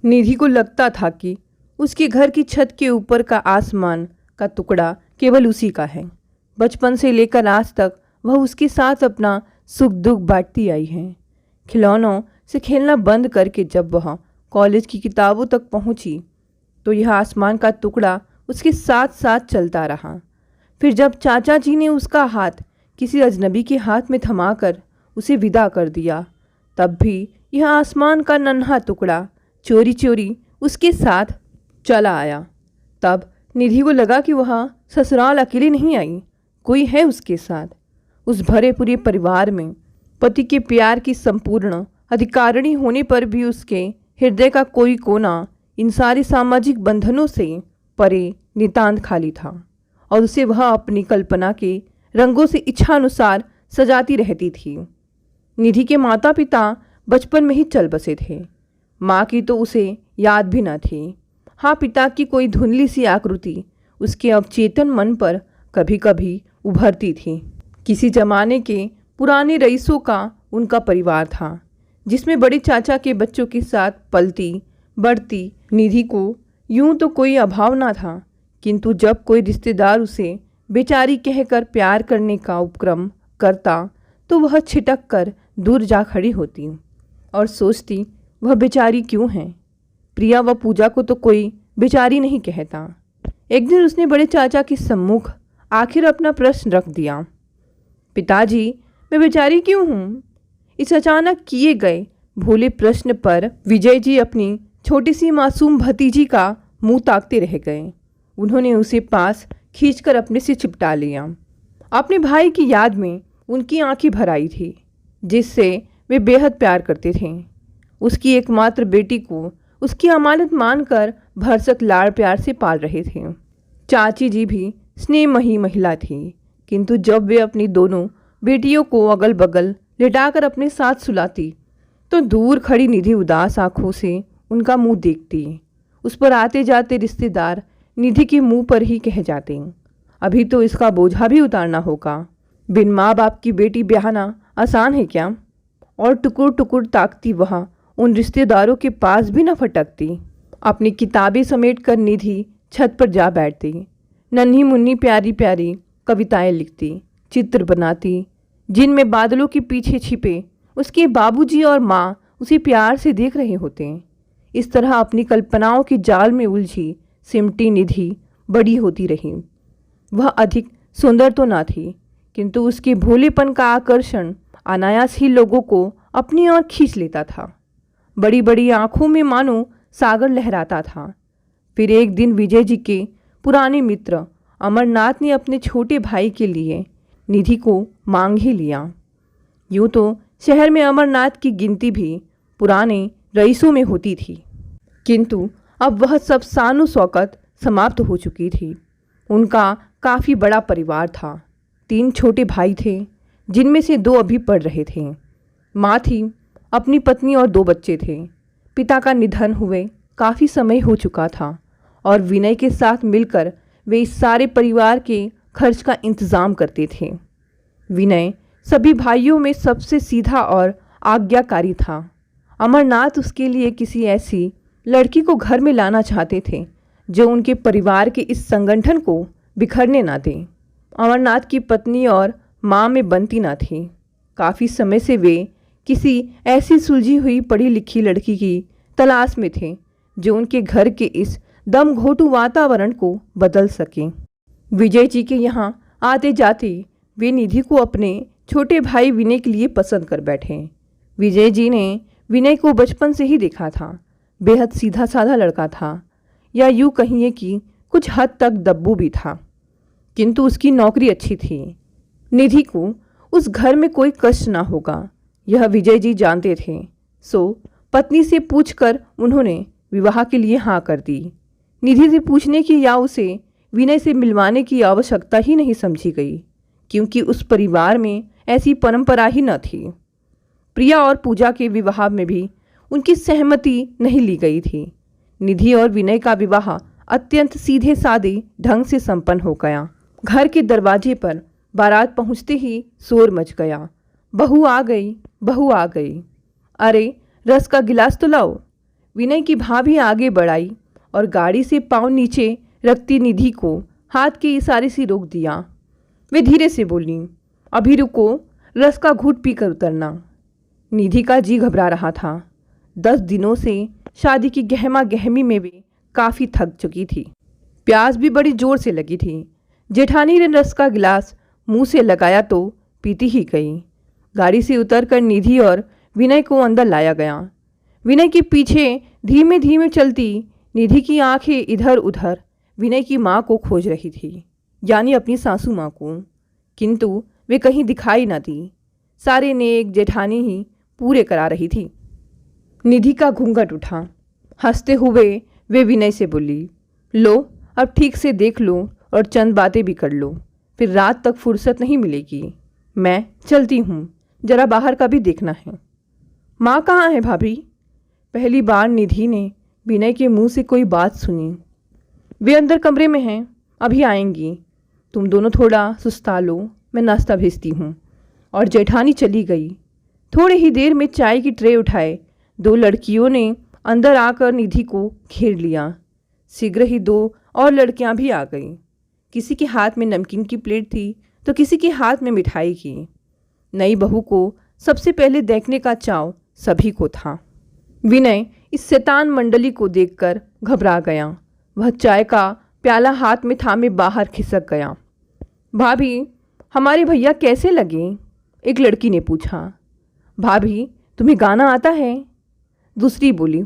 निधि को लगता था कि उसके घर की छत के ऊपर का आसमान का टुकड़ा केवल उसी का है। बचपन से लेकर आज तक वह उसके साथ अपना सुख दुख बांटती आई है। खिलौनों से खेलना बंद करके जब वह कॉलेज की किताबों तक पहुंची तो यह आसमान का टुकड़ा उसके साथ साथ चलता रहा। फिर जब चाचा जी ने उसका हाथ किसी अजनबी के हाथ में थमाकर उसे विदा कर दिया, तब भी यह आसमान का नन्हा टुकड़ा चोरी चोरी उसके साथ चला आया। तब निधि को लगा कि वह ससुराल अकेली नहीं आई, कोई है उसके साथ। उस भरे पूरे परिवार में पति के प्यार की संपूर्ण अधिकारिणी होने पर भी उसके हृदय का कोई कोना इन सारे सामाजिक बंधनों से परे नितांत खाली था और उसे वह अपनी कल्पना के रंगों से इच्छानुसार सजाती रहती थी। निधि के माता पिता बचपन में ही चल बसे थे। माँ की तो उसे याद भी न थी। हाँ, पिता की कोई धुंधली सी आकृति उसके अवचेतन मन पर कभी कभी उभरती थी। किसी जमाने के पुराने रईसों का उनका परिवार था, जिसमें बड़े चाचा के बच्चों के साथ पलती बढ़ती निधि को यूं तो कोई अभाव ना था, किंतु जब कोई रिश्तेदार उसे बेचारी कहकर प्यार करने का उपक्रम करता तो वह छिटक कर दूर जा खड़ी होती और सोचती, वह बेचारी क्यों है। प्रिया व पूजा को तो कोई बेचारी नहीं कहता। एक दिन उसने बड़े चाचा के सम्मुख आखिर अपना प्रश्न रख दिया, पिताजी, मैं बेचारी क्यों हूँ? इस अचानक किए गए भोले प्रश्न पर विजय जी अपनी छोटी सी मासूम भतीजी का मुंह ताकते रह गए। उन्होंने उसे पास खींचकर अपने से चिपटा लिया। अपने भाई की याद में उनकी आंखें भर आई थी, जिससे वे बेहद प्यार करते थे। उसकी एकमात्र बेटी को उसकी अमानत मानकर भरसक लाड़ प्यार से पाल रहे थे। चाची जी भी स्नेहमयी महिला थी, किंतु जब वे अपनी दोनों बेटियों को अगल बगल लिटाकर अपने साथ सुलाती तो दूर खड़ी निधि उदास आंखों से उनका मुंह देखती। उस पर आते जाते रिश्तेदार निधि के मुंह पर ही कह जाते, अभी तो इसका बोझा भी उतारना होगा। बिन माँ बाप की बेटी ब्याहना आसान है क्या? और टुकुर टुकुर ताकती वह उन रिश्तेदारों के पास भी न फटकती। अपनी किताबें समेटकर निधि छत पर जा बैठती। नन्ही मुन्नी प्यारी प्यारी कविताएं लिखती, चित्र बनाती, जिनमें बादलों के पीछे छिपे उसके बाबूजी और माँ उसे प्यार से देख रहे होते। इस तरह अपनी कल्पनाओं के जाल में उलझी सिमटी निधि बड़ी होती रही। वह अधिक सुंदर तो ना थी, किंतु उसके भोलेपन का आकर्षण अनायास ही लोगों को अपनी ओर खींच लेता था। बड़ी बड़ी आंखों में मानो सागर लहराता था। फिर एक दिन विजय जी के पुराने मित्र अमरनाथ ने अपने छोटे भाई के लिए निधि को मांग ही लिया। यूँ तो शहर में अमरनाथ की गिनती भी पुराने रईसों में होती थी, किंतु अब वह सब शानो शौकत समाप्त हो चुकी थी। उनका काफ़ी बड़ा परिवार था। 3 छोटे भाई थे, जिनमें से 2 अभी पढ़ रहे थे। माँ थी, अपनी पत्नी और 2 बच्चे थे। पिता का निधन हुए काफ़ी समय हो चुका था और विनय के साथ मिलकर वे इस सारे परिवार के खर्च का इंतज़ाम करते थे। विनय सभी भाइयों में सबसे सीधा और आज्ञाकारी था। अमरनाथ उसके लिए किसी ऐसी लड़की को घर में लाना चाहते थे जो उनके परिवार के इस संगठन को बिखरने ना दे। अमरनाथ की पत्नी और माँ में बनती ना थी। काफ़ी समय से वे किसी ऐसी सुलझी हुई पढ़ी लिखी लड़की की तलाश में थे जो उनके घर के इस दम घोटू वातावरण को बदल सके। विजय जी के यहाँ आते जाते वे निधि को अपने छोटे भाई विनय के लिए पसंद कर बैठे। विजय जी ने विनय को बचपन से ही देखा था। बेहद सीधा साधा लड़का था, या यूँ कहिए कि कुछ हद तक दब्बू भी था, किंतु उसकी नौकरी अच्छी थी। निधि को उस घर में कोई कष्ट ना होगा, यह विजय जी जानते थे। सो पत्नी से पूछकर उन्होंने विवाह के लिए हाँ कर दी। निधि से पूछने की या उसे विनय से मिलवाने की आवश्यकता ही नहीं समझी गई, क्योंकि उस परिवार में ऐसी परंपरा ही न थी। प्रिया और पूजा के विवाह में भी उनकी सहमति नहीं ली गई थी। निधि और विनय का विवाह अत्यंत सीधे सादे ढंग से संपन्न हो गया। घर के दरवाजे पर बारात पहुंचते ही शोर मच गया, बहू आ गई, बहू आ गई। अरे रस का गिलास तो लाओ। विनय की भाभी आगे बढ़ाई और गाड़ी से पाँव नीचे रखती निधि को हाथ के इशारे से रोक दिया। वे धीरे से बोली, अभी रुको, रस का घूंट पीकर उतरना। निधि का जी घबरा रहा था। 10 दिनों से शादी की गहमा गहमी में वे काफ़ी थक चुकी थी। प्यास भी बड़ी जोर से लगी थी। जेठानी ने रस का गिलास मुंह से लगाया तो पीती ही गई। गाड़ी से उतरकर निधि और विनय को अंदर लाया गया। विनय के पीछे धीमे धीमे चलती निधि की आंखें इधर उधर विनय की माँ को खोज रही थी, यानी अपनी सासू माँ को, किंतु वे कहीं दिखाई न दी। सारे नेक जेठानी ही पूरे करा रही थी। निधि का घूंघट उठा। हंसते हुए वे विनय से बोली, लो अब ठीक से देख लो और चंद बातें भी कर लो, फिर रात तक फुर्सत नहीं मिलेगी। मैं चलती हूँ, जरा बाहर का भी देखना है। माँ कहाँ है भाभी? पहली बार निधि ने विनय के मुंह से कोई बात सुनी। वे अंदर कमरे में हैं, अभी आएंगी। तुम दोनों थोड़ा सुस्ता लो, मैं नाश्ता भेजती हूँ। और जेठानी चली गई। थोड़ी ही देर में चाय की ट्रे उठाए 2 लड़कियों ने अंदर आकर निधि को घेर लिया। शीघ्र ही 2 और लड़कियां भी आ गईं। किसी के हाथ में नमकीन की प्लेट थी तो किसी के हाथ में मिठाई की। नई बहू को सबसे पहले देखने का चाव सभी को था। विनय इस शैतान मंडली को देखकर घबरा गया। वह चाय का प्याला हाथ में थामे बाहर खिसक गया। भाभी, हमारे भैया कैसे लगे? एक लड़की ने पूछा। भाभी, तुम्हें गाना आता है? दूसरी बोली,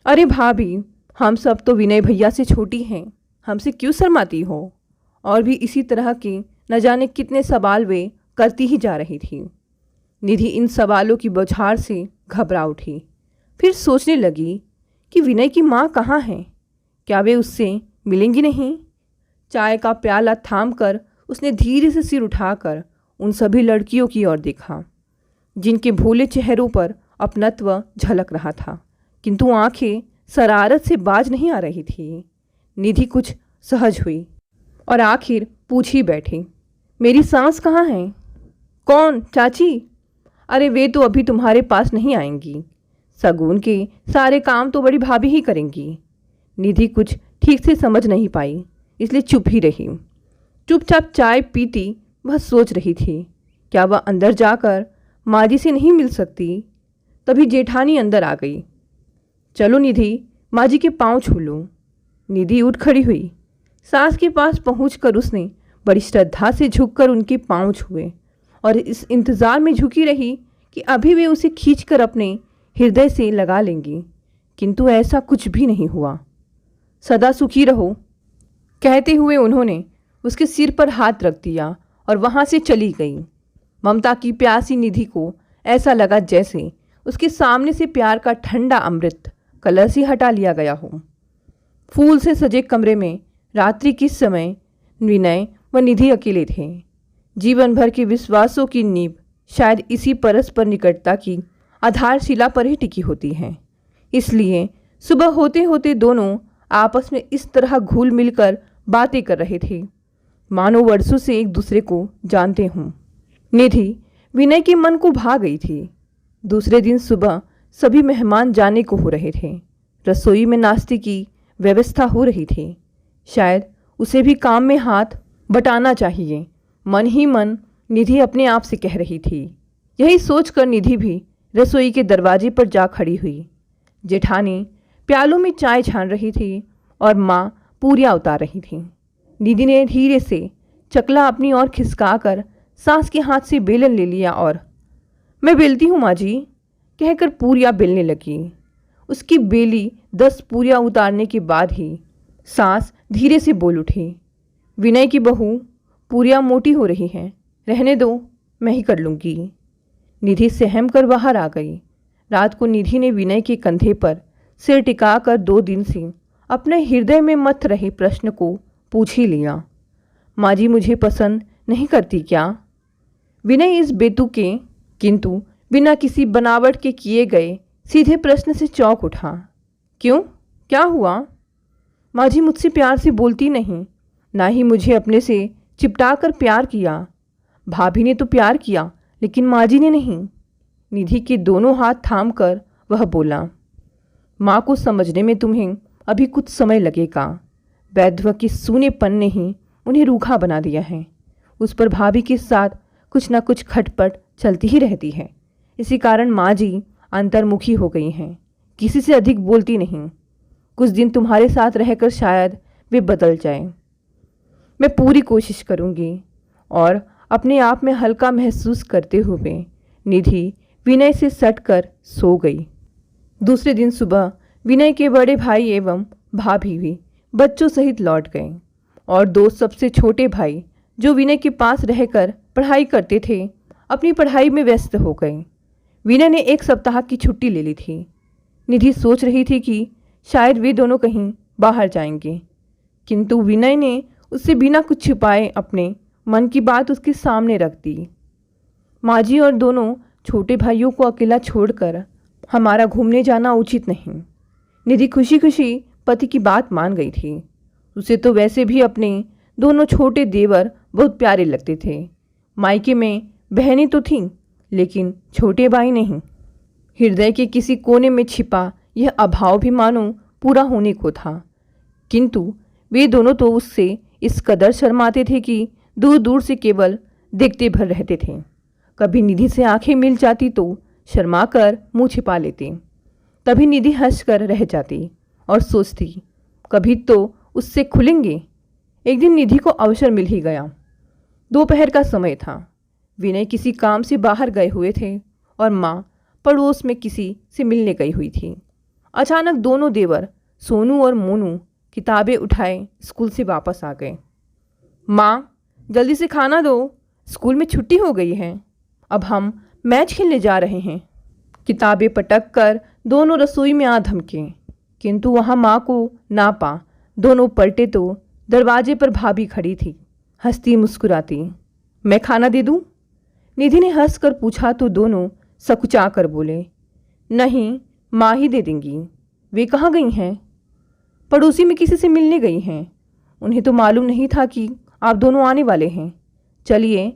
अरे भाभी, हम सब तो विनय भैया से छोटी हैं, हमसे क्यों शर्माती हो? और भी इसी तरह के न जाने कितने सवाल वे करती ही जा रही थी। निधि इन सवालों की बौछार से घबरा उठी। फिर सोचने लगी कि विनय की माँ कहाँ है? क्या वे उससे मिलेंगी नहीं? चाय का प्याला थाम कर उसने धीरे से सिर उठाकर उन सभी लड़कियों की ओर देखा, जिनके भोले चेहरों पर अपनत्व झलक रहा था, किंतु आंखें शरारत से बाज नहीं आ रही थी। निधि कुछ सहज हुई और आखिर पूछ ही बैठी, मेरी सास कहाँ है? कौन, चाची? अरे वे तो अभी तुम्हारे पास नहीं आएंगी। सगुन के सारे काम तो बड़ी भाभी ही करेंगी। निधि कुछ ठीक से समझ नहीं पाई, इसलिए चुप ही रही। चुपचाप चाय पीती वह सोच रही थी, क्या वह अंदर जाकर माँ जी से नहीं मिल सकती? तभी जेठानी अंदर आ गई। चलो निधि, माँ जी के पाँव छू लो। निधि उठ खड़ी हुई। सास के पास पहुंचकर उसने बड़ी श्रद्धा से झुककर उनके पाँव छुए और इस इंतज़ार में झुकी रही कि अभी वे उसे खींचकर अपने हृदय से लगा लेंगी, किंतु ऐसा कुछ भी नहीं हुआ। सदा सुखी रहो कहते हुए उन्होंने उसके सिर पर हाथ रख दिया और वहाँ से चली गई। ममता की प्यासी निधि को ऐसा लगा जैसे उसके सामने से प्यार का ठंडा अमृत कलश ही हटा लिया गया हो। फूल से सजे कमरे में रात्रि के समय विनय व निधि अकेले थे। जीवन भर के विश्वासों की नींव शायद इसी परस्पर निकटता की आधारशिला पर ही टिकी होती है। इसलिए सुबह होते होते दोनों आपस में इस तरह घुल मिलकर बातें कर रहे थे मानो वर्षों से एक दूसरे को जानते हों। निधि विनय के मन को भा गई थी। दूसरे दिन सुबह सभी मेहमान जाने को हो रहे थे। रसोई में नाश्ते की व्यवस्था हो रही थी। शायद उसे भी काम में हाथ बटाना चाहिए, मन ही मन निधि अपने आप से कह रही थी। यही सोचकर निधि भी रसोई के दरवाजे पर जा खड़ी हुई। जेठानी प्यालों में चाय छान रही थी और माँ पूरियाँ उतार रही थी। निधि ने धीरे से चकला अपनी ओर खिसकाकर सास के हाथ से बेलन ले लिया और मैं बेलती हूँ माँ जी कहकर पूरियाँ बेलने लगी। उसकी बेली 10 पूरियाँ उतारने के बाद ही सास धीरे से बोल उठी, विनय की बहू, पूरियाँ मोटी हो रही हैं, रहने दो, मैं ही कर लूँगी। निधि सहम कर बाहर आ गई। रात को निधि ने विनय के कंधे पर सिर टिकाकर 2 दिन से अपने हृदय में मथ रहे प्रश्न को पूछ ही लिया, माँ जी मुझे पसंद नहीं करती क्या? विनय इस बेतुके किंतु बिना किसी बनावट के किए गए सीधे प्रश्न से चौंक उठा। क्यों, क्या हुआ? माँ जी मुझसे प्यार से बोलती नहीं, ना ही मुझे अपने से चिपटा कर प्यार किया। भाभी ने तो प्यार किया लेकिन माँ जी ने नहीं। निधि के दोनों हाथ थाम कर वह बोला, माँ को समझने में तुम्हें अभी कुछ समय लगेगा। वैधव के सूनेपन ने ही उन्हें रूखा बना दिया है। उस पर भाभी के साथ कुछ न कुछ खटपट चलती ही रहती है। इसी कारण माँ जी अंतर्मुखी हो गई हैं, किसी से अधिक बोलती नहीं। कुछ दिन तुम्हारे साथ रहकर शायद वे बदल जाए। मैं पूरी कोशिश करूँगी। और अपने आप में हल्का महसूस करते हुए निधि विनय से सटकर सो गई। दूसरे दिन सुबह विनय के बड़े भाई एवं भाभी भी बच्चों सहित लौट गए और दो सबसे छोटे भाई जो विनय के पास रहकर पढ़ाई करते थे अपनी पढ़ाई में व्यस्त हो गए। विनय ने 1 सप्ताह की छुट्टी ले ली थी। निधि सोच रही थी कि शायद वे दोनों कहीं बाहर जाएंगे, किंतु विनय ने उससे बिना कुछ छिपाए अपने मन की बात उसके सामने रख दी। माँ जी और दोनों छोटे भाइयों को अकेला छोड़कर हमारा घूमने जाना उचित नहीं। निधि खुशी खुशी पति की बात मान गई थी। उसे तो वैसे भी अपने दोनों छोटे देवर बहुत प्यारे लगते थे। मायके में बहनें तो थीं, लेकिन छोटे भाई नहीं। हृदय के किसी कोने में छिपा यह अभाव भी मानो पूरा होने को था, किंतु वे दोनों तो उससे इस कदर शर्माते थे कि दूर दूर से केवल देखते भर रहते थे। कभी निधि से आंखें मिल जाती तो शर्मा कर मुँह छिपा लेते। तभी निधि हंस कर रह जाती और सोचती कभी तो उससे खुलेंगे। एक दिन निधि को अवसर मिल ही गया। दोपहर का समय था। विनय किसी काम से बाहर गए हुए थे और माँ पड़ोस में किसी से मिलने गई हुई थी। अचानक दोनों देवर सोनू और मोनू किताबें उठाए स्कूल से वापस आ गए। माँ, जल्दी से खाना दो, स्कूल में छुट्टी हो गई है, अब हम मैच खेलने जा रहे हैं। किताबें पटक कर दोनों रसोई में आ धमके, किंतु वहाँ माँ को ना पा दोनों पलटे तो दरवाजे पर भाभी खड़ी थी, हंसती मुस्कुराती। मैं खाना दे दूँ? निधि ने हंस कर पूछा तो दोनों सकुचा कर बोले, नहीं, माँ ही दे देंगी। वे कहाँ गई हैं? पड़ोसी में किसी से मिलने गई हैं। उन्हें तो मालूम नहीं था कि आप दोनों आने वाले हैं। चलिए,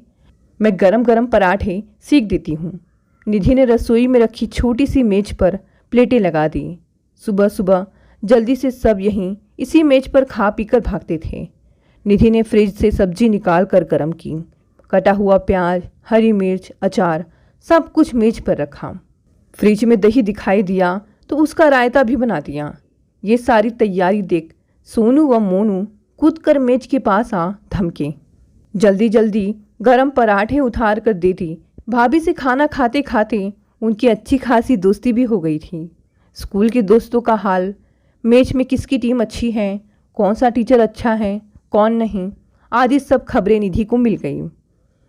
मैं गरम गरम पराठे सेक देती हूँ। निधि ने रसोई में रखी छोटी सी मेज पर प्लेटें लगा दी। सुबह सुबह जल्दी से सब यहीं इसी मेज पर खा पीकर भागते थे। निधि ने फ्रिज से सब्जी निकाल कर गर्म की। कटा हुआ प्याज, हरी मिर्च, अचार सब कुछ मेज पर रखा। फ्रिज में दही दिखाई दिया तो उसका रायता भी बना दिया। ये सारी तैयारी देख सोनू व मोनू कूद कर मेज के पास आ धमके। जल्दी जल्दी गरम पराठे उतार कर देती। भाभी से खाना खाते खाते उनकी अच्छी खासी दोस्ती भी हो गई थी। स्कूल के दोस्तों का हाल, मैच में किसकी टीम अच्छी है, कौन सा टीचर अच्छा है, कौन नहीं, आदि सब खबरें निधि को मिल गई।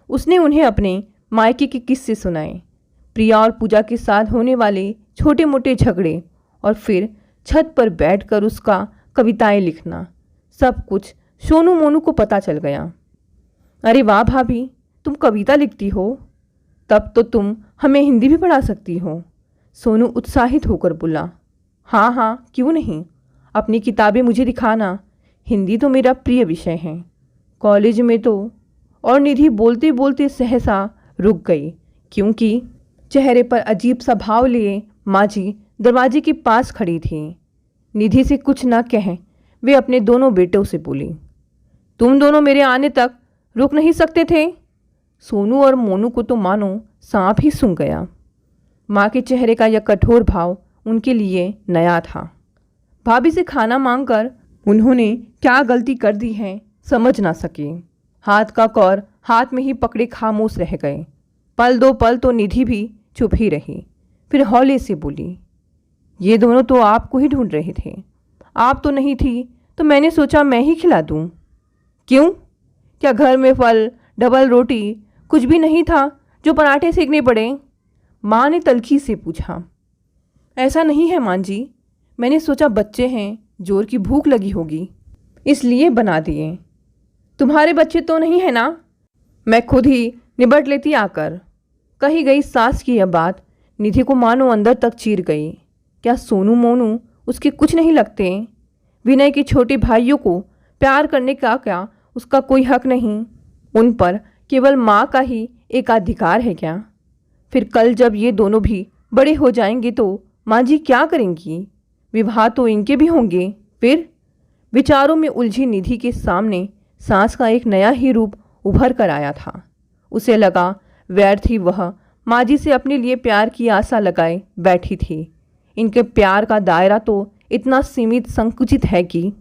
उसने उन्हें अपने मायके के किस्से सुनाए, प्रिया और पूजा के साथ होने वाले छोटे मोटे झगड़े और फिर छत पर बैठकर उसका कविताएं लिखना। सब कुछ सोनू मोनू को पता चल गया। अरे वाह भाभी, तुम कविता लिखती हो? तब तो तुम हमें हिंदी भी पढ़ा सकती हो। सोनू उत्साहित होकर बोला। हाँ हाँ, क्यों नहीं, अपनी किताबें मुझे दिखाना, हिंदी तो मेरा प्रिय विषय है। कॉलेज में तो। और निधि बोलते बोलते सहसा रुक गई, क्योंकि चेहरे पर अजीब सा भाव लिए माँ जी दरवाजे के पास खड़ी थी। निधि से कुछ न कह वे अपने दोनों बेटों से बोली, तुम दोनों मेरे आने तक रुक नहीं सकते थे? सोनू और मोनू को तो मानो सांप ही सूंघ गया। माँ के चेहरे का यह कठोर भाव उनके लिए नया था। भाभी से खाना मांगकर उन्होंने क्या गलती कर दी है समझ ना सके। हाथ का कौर हाथ में ही पकड़े खामोश रह गए। पल दो पल तो निधि भी चुप ही रही, फिर हौले से बोली, ये दोनों तो आपको ही ढूंढ रहे थे। आप तो नहीं थी तो मैंने सोचा मैं ही खिला दूं। क्यों, क्या घर में फल, डबल रोटी कुछ भी नहीं था जो पराठे सेकने पड़े? माँ ने तल्खी से पूछा। ऐसा नहीं है माँ जी, मैंने सोचा बच्चे हैं, जोर की भूख लगी होगी, इसलिए बना दिए। तुम्हारे बच्चे तो नहीं है ना? मैं खुद ही निबट लेती आकर। कही गई सास की यह बात निधि को मानो अंदर तक चीर गई। क्या सोनू मोनू उसके कुछ नहीं लगते? विनय के छोटे भाइयों को प्यार करने का क्या उसका कोई हक नहीं? उन पर केवल माँ का ही एकाधिकार है क्या? फिर कल जब ये दोनों भी बड़े हो जाएंगे तो माँ जी क्या करेंगी? विवाह तो इनके भी होंगे। फिर विचारों में उलझी निधि के सामने सांस का एक नया ही रूप उभर कर आया था। उसे लगा व्यर्थ ही वह माँ जी से अपने लिए प्यार की आशा लगाए बैठी थी। इनके प्यार का दायरा तो इतना सीमित संकुचित है कि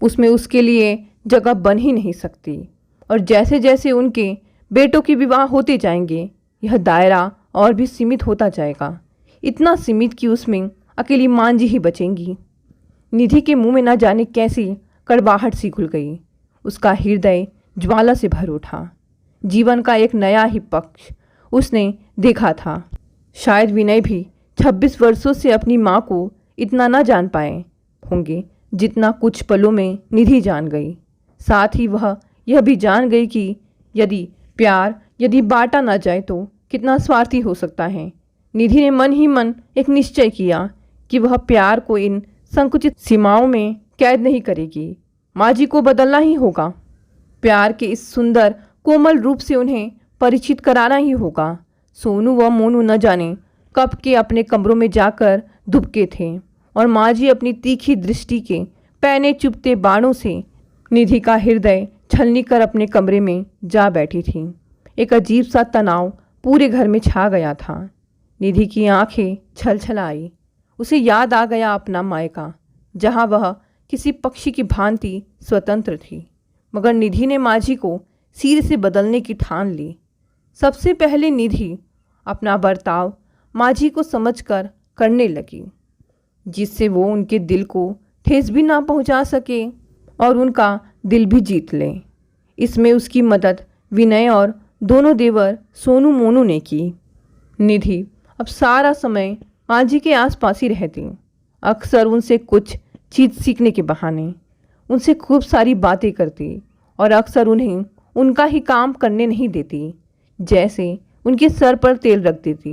उसमें उसके लिए जगह बन ही नहीं सकती। और जैसे जैसे उनके बेटों के विवाह होते जाएंगे यह दायरा और भी सीमित होता जाएगा, इतना सीमित कि उसमें अकेली मां जी ही बचेंगी। निधि के मुंह में न जाने कैसी कड़वाहट सी घुल गई। उसका हृदय ज्वाला से भर उठा। जीवन का एक नया ही पक्ष उसने देखा था। शायद विनय भी 26 वर्षों से अपनी माँ को इतना न जान पाए होंगे जितना कुछ पलों में निधि जान गई। साथ ही वह यह भी जान गई कि यदि बांटा ना जाए तो कितना स्वार्थी हो सकता है। निधि ने मन ही मन एक निश्चय किया कि वह प्यार को इन संकुचित सीमाओं में कैद नहीं करेगी। माँ जी को बदलना ही होगा। प्यार के इस सुंदर कोमल रूप से उन्हें परिचित कराना ही होगा। सोनू व मोनू न जाने कब के अपने कमरों में जाकर दुबके थे और माँ जी अपनी तीखी दृष्टि के पैने चुभते बाणों से निधि का हृदय छलनी कर अपने कमरे में जा बैठी थी। एक अजीब सा तनाव पूरे घर में छा गया था। निधि की आंखें छलछलाई। उसे याद आ गया अपना मायका, जहां वह किसी पक्षी की भांति स्वतंत्र थी। मगर निधि ने माँ जी को सिर से बदलने की ठान ली। सबसे पहले निधि अपना बर्ताव माँ जी को समझकर करने लगी, जिससे वो उनके दिल को ठेस भी ना पहुंचा सके और उनका दिल भी जीत ले। इसमें उसकी मदद विनय और दोनों देवर सोनू मोनू ने की। निधि अब सारा समय माँ जी के आसपास ही रहती, अक्सर उनसे कुछ चीज सीखने के बहाने उनसे खूब सारी बातें करती और अक्सर उन्हें उनका ही काम करने नहीं देती। जैसे उनके सर पर तेल रख देती,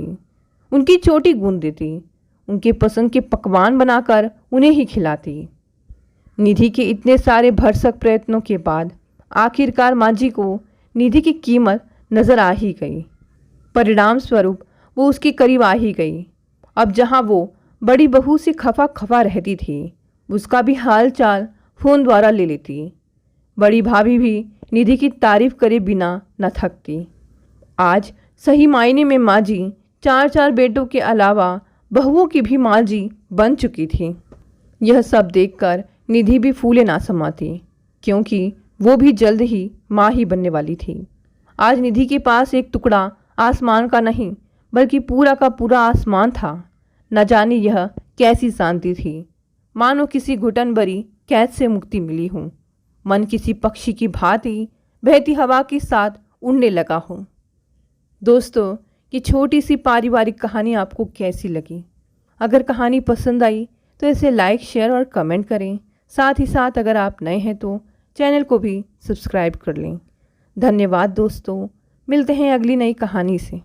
उनकी चोटी गूंद देती, उनके पसंद के पकवान बनाकर उन्हें ही खिलाती। निधि के इतने सारे भरसक प्रयत्नों के बाद आखिरकार माँ जी को निधि की कीमत नजर आ ही गई। परिणाम स्वरूप वो उसके करीब आ ही गई। अब जहाँ वो बड़ी बहू से खफा खफा रहती थी, उसका भी हाल चाल फ़ोन द्वारा ले लेती। बड़ी भाभी भी निधि की तारीफ करे बिना न थकती। आज सही मायने में माँ जी 4 बेटों के अलावा बहुओं की भी माँ जी बन चुकी थी। यह सब देखकर निधि भी फूले ना समाती, क्योंकि वो भी जल्द ही माँ ही बनने वाली थी। आज निधि के पास एक टुकड़ा आसमान का नहीं बल्कि पूरा का पूरा आसमान था। न जाने यह कैसी शांति थी, मानो किसी घुटन भरी कैद से मुक्ति मिली हो। मन किसी पक्षी की भांति बहती हवा के साथ उड़ने लगा हो। दोस्तों, ये छोटी सी पारिवारिक कहानी आपको कैसी लगी? अगर कहानी पसंद आई तो इसे लाइक, शेयर और कमेंट करें। साथ ही साथ अगर आप नए हैं तो चैनल को भी सब्सक्राइब कर लें। धन्यवाद दोस्तों, मिलते हैं अगली नई कहानी से।